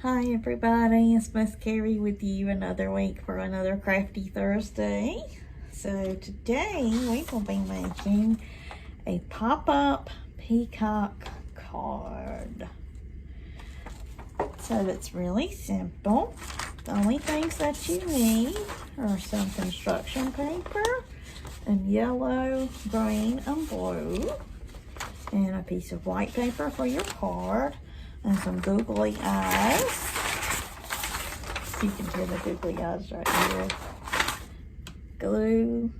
Hi everybody, it's Miss Carrie with you another week for another Crafty Thursday. So today we will be making a pop-up peacock card. So it's really simple. The only things that you need are some construction paper in yellow, green, and blue, and a piece of white paper for your card, and some googly eyes. You can hear the googly eyes right here. Glue,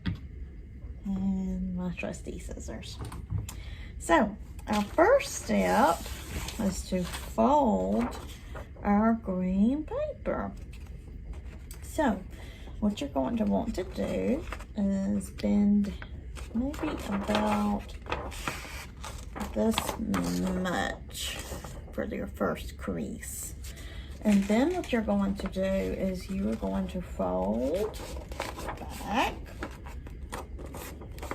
and my trusty scissors. So our first step is to fold our green paper. So what you're going to want to do is bend maybe about this much for your first crease. And then what you're going to do is you are going to fold back,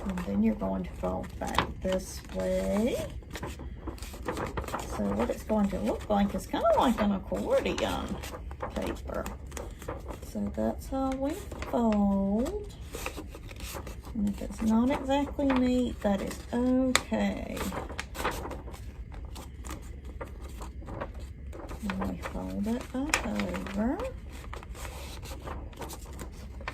and then you're going to fold back this way. So what it's going to look like is kind of like an accordion paper. So that's how we fold. And if it's not exactly neat, that is okay. And we fold it back over.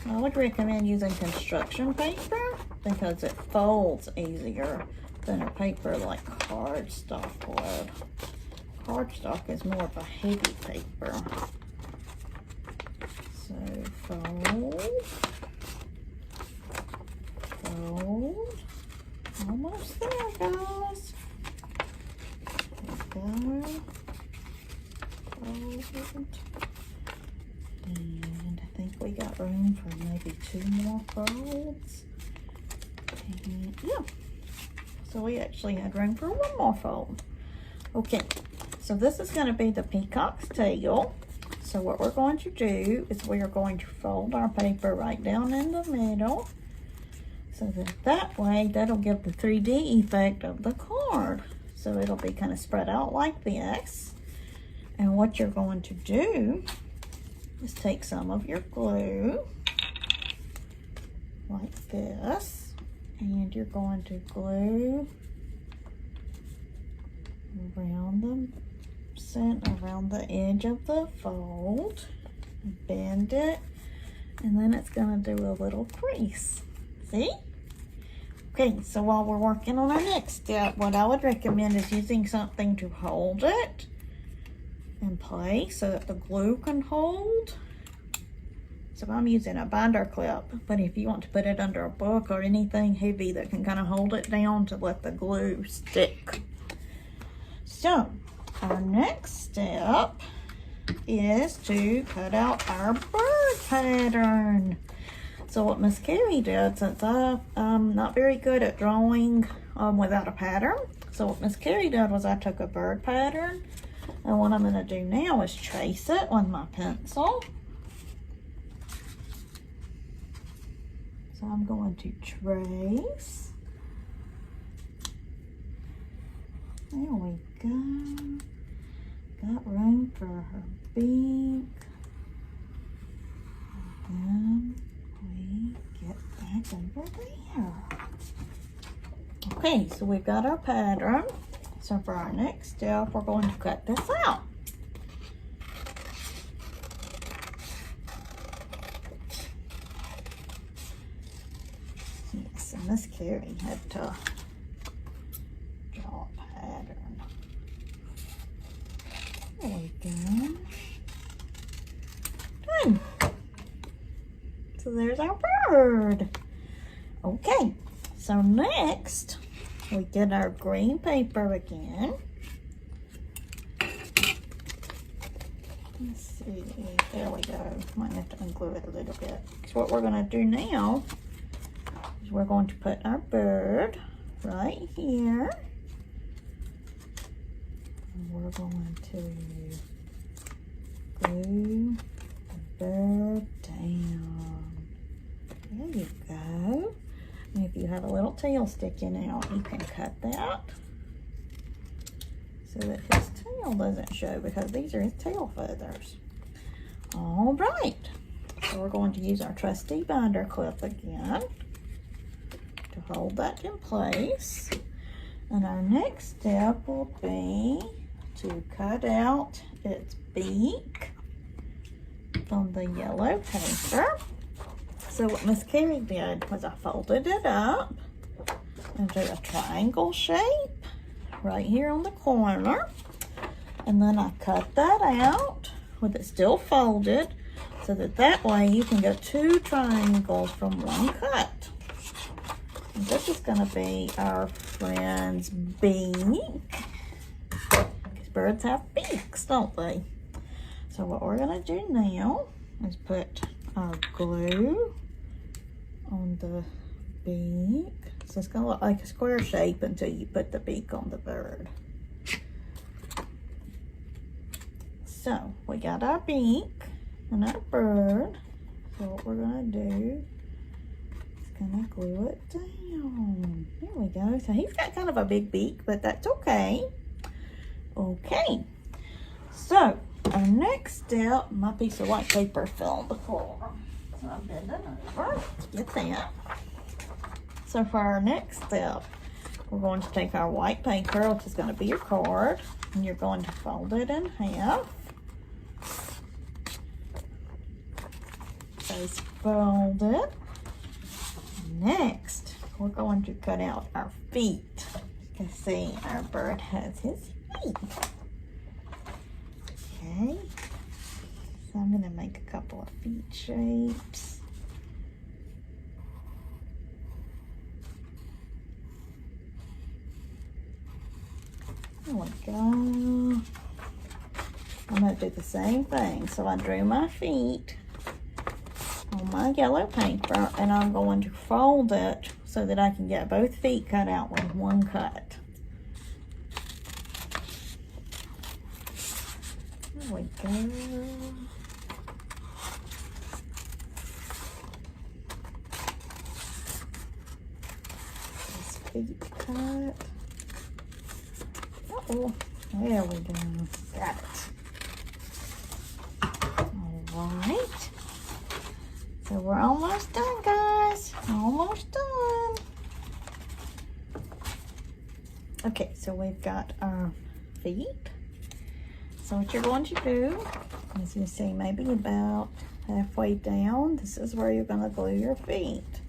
I would recommend using construction paper because it folds easier than a paper like cardstock would. Cardstock is more of a heavy paper. So fold, fold, almost there, guys. There we go. Fold. And I think we got room for maybe 2 more folds. And yeah, so we actually had room for 1 more fold. Okay, so this is going to be the peacock's tail. So what we're going to do is we are going to fold our paper right down in the middle, so that way that'll give the 3D effect of the card. So it'll be kind of spread out like this. And what you're going to do is take some of your glue like this, and you're going to glue around the edge of the fold, bend it, and then it's going to do a little crease. See? Okay, so while we're working on our next step, what I would recommend is using something to hold it in place so that the glue can hold. So I'm using a binder clip, but if you want to put it under a book or anything heavy that can kind of hold it down to let the glue stick. So our next step is to cut out our bird pattern. So what Miss Carrie did, since I'm not very good at drawing without a pattern, so what Miss Carrie did was I took a bird pattern, and what I'm going to do now is trace it on my pencil. So I'm going to trace. There we go. Got room for her beak. And then we get back over there. Okay, so we've got our pattern. So for our next step, we're going to cut this out. Yes, and Miss Carrie had to draw a pattern. There we go. Done. So there's our bird. Okay, so next we get our green paper again. Let's see, there we go. Might have to unglue it a little bit. So what we're gonna do now is we're going to put our bird right here. And we're going to glue the bird down. There you go. And if you have a little tail sticking out, you can cut that so that his tail doesn't show because these are his tail feathers. All right, so we're going to use our trusty binder clip again to hold that in place. And our next step will be to cut out its beak from the yellow paper. So what Miss Carrie did was I folded it up into a triangle shape right here on the corner. And then I cut that out with it still folded so that way you can get 2 triangles from one cut. And this is going to be our friend's beak. Because birds have beaks, don't they? So what we're going to do now is put our glue on the beak. So it's going to look like a square shape until you put the beak on the bird. So we got our beak and our bird. So what we're going to do is going to glue it down. There we go. So he's got kind of a big beak, but that's okay. Okay. So our next step, my piece of white paper fell on the floor. So I'm bending over to get that. So for our next step, we're going to take our white paper, which is going to be your card, and you're going to fold it in half. Face folded. Next, we're going to cut out our feet. You can see our bird has his feet. Okay, so I'm going to make a couple of feet shapes. There we go. I'm going to do the same thing. So I drew my feet on my yellow paper and I'm going to fold it so that I can get both feet cut out with one cut. There we go. This feet cut. Uh-oh. There we go. Got it. All right. So we're almost done, guys. Almost done. Okay, so we've got our feet. So what you're going to do is you see maybe about halfway down, this is where you're going to glue your feet.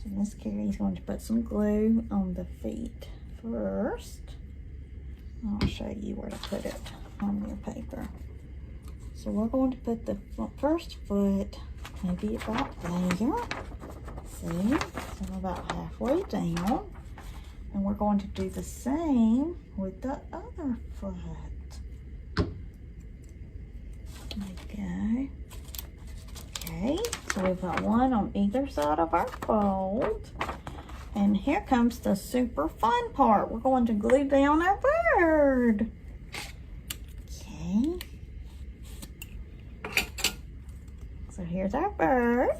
So Miss Carrie's going to put some glue on the feet first. I'll show you where to put it on your paper. So we're going to put the first foot maybe about there. See? So about halfway down. And we're going to do the same with the other foot. There we go. Okay, so we've got one on either side of our fold. And here comes the super fun part. We're going to glue down our bird. Okay. So here's our bird.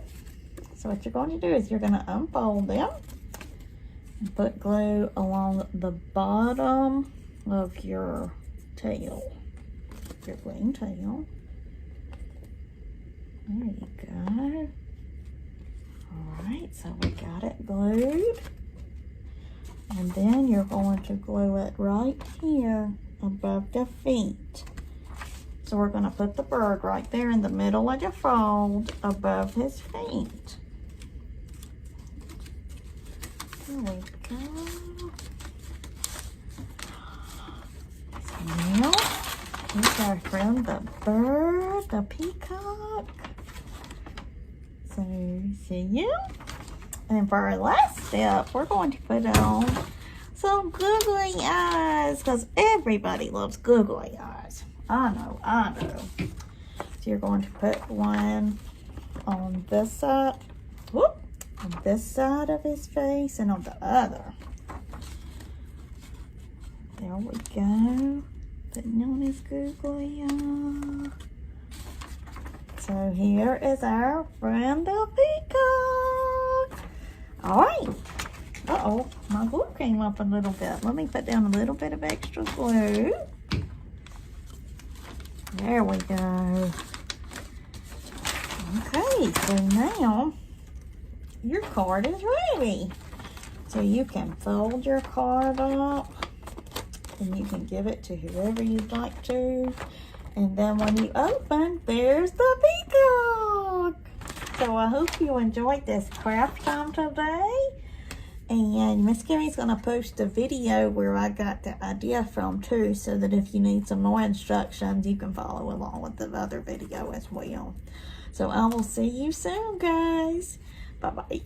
So what you're going to do is you're going to unfold them and put glue along the bottom of your tail, your green tail. There you go. All right, so we got it glued. And then you're going to glue it right here above the feet. So we're going to put the bird right there in the middle of the fold above his feet. There we go. So now, here's our friend the bird, the peacock. So, see you. And for our last step, we're going to put on some googly eyes because everybody loves googly eyes. I know. So you're going to put one on this side, whoop, on this side of his face and on the other. There we go. Putting on his googly eye. So here is our friend the peacock. All right. Uh-oh, my glue came up a little bit. Let me put down a little bit of extra glue. There we go. Okay, so now your card is ready. So you can fold your card up and you can give it to whoever you'd like to. And then when you open, there's the peacock. So I hope you enjoyed this craft time today. And Miss Carrie's going to post a video where I got the idea from too, so that if you need some more instructions, you can follow along with the other video as well. So I will see you soon, guys. Bye-bye.